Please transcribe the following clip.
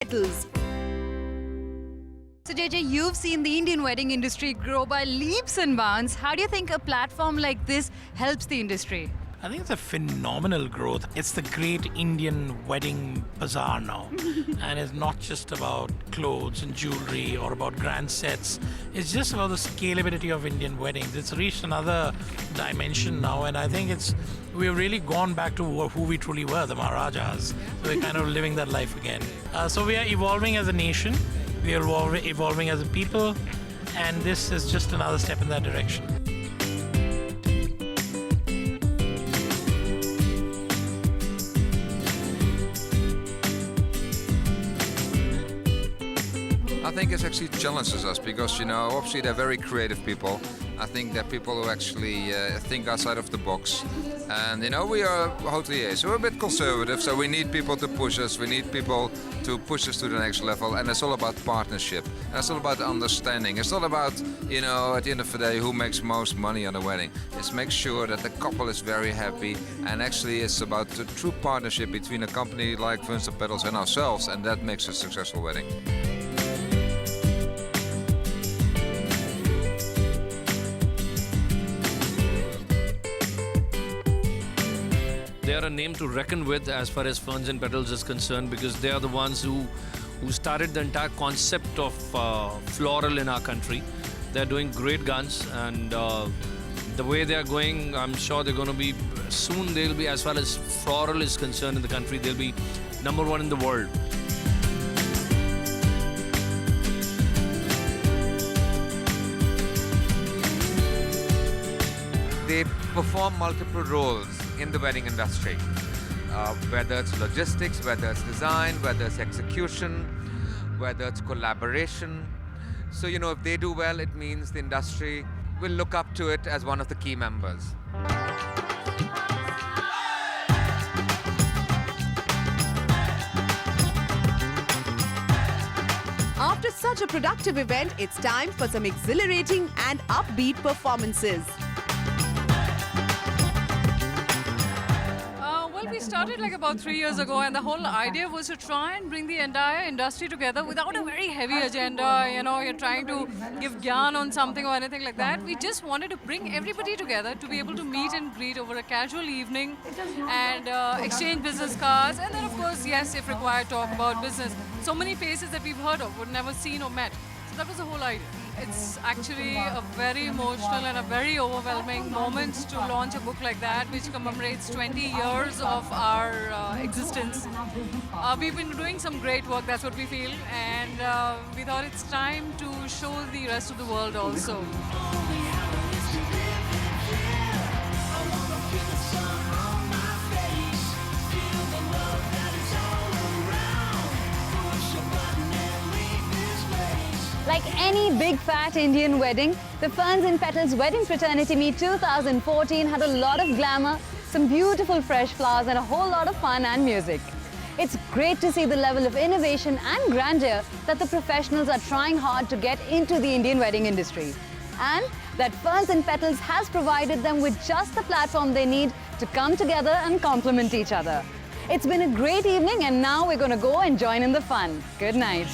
Petals. So JJ, you've seen the Indian wedding industry grow by leaps and bounds. How do you think a platform like this helps the industry? I think it's a phenomenal growth. It's the great Indian wedding bazaar now. And it's not just about clothes and jewelry or about grand sets. It's just about the scalability of Indian weddings. It's reached another dimension now, and I think we've really gone back to who we truly were, the Maharajas. So we're kind of living that life again. So we are evolving as a nation, we are evolving as a people, and this is just another step in that direction. I think it actually challenges us because, obviously they're very creative people. I think they're people who actually think outside of the box. And, we are hoteliers, so we're a bit conservative, so we need people to push us. We need people to push us to the next level. And it's all about partnership. And it's all about understanding. It's not about, at the end of the day, who makes most money on a wedding. It's make sure that the couple is very happy. And actually it's about the true partnership between a company like Ferns and Petals and ourselves. And that makes a successful wedding. They are a name to reckon with as far as Ferns and Petals is concerned, because they are the ones who started the entire concept of floral in our country. They're doing great guns, and the way they are going, I'm sure they're going to be, soon they'll be, as far as floral is concerned in the country, they'll be #1 in the world. They perform multiple roles in the wedding industry, whether it's logistics, whether it's design, whether it's execution, whether it's collaboration. So, if they do well, it means the industry will look up to it as one of the key members. After such a productive event, it's time for some exhilarating and upbeat performances. We started like about 3 years ago, and the whole idea was to try and bring the entire industry together without a very heavy agenda. You're trying to give gyan on something or anything like that. We just wanted to bring everybody together to be able to meet and greet over a casual evening and exchange business cards, and then of course, yes, if required, talk about business. So many faces that we've heard of, would never seen or met. So that was the whole idea. It's actually a very emotional and a very overwhelming moment to launch a book like that, which commemorates 20 years of our existence. We've been doing some great work, that's what we feel, and we thought it's time to show the rest of the world also. Like any big fat Indian wedding, the Ferns and Petals Wedding Fraternity Meet 2014 had a lot of glamour, some beautiful fresh flowers, and a whole lot of fun and music. It's great to see the level of innovation and grandeur that the professionals are trying hard to get into the Indian wedding industry. And that Ferns and Petals has provided them with just the platform they need to come together and complement each other. It's been a great evening, and now we're going to go and join in the fun. Good night.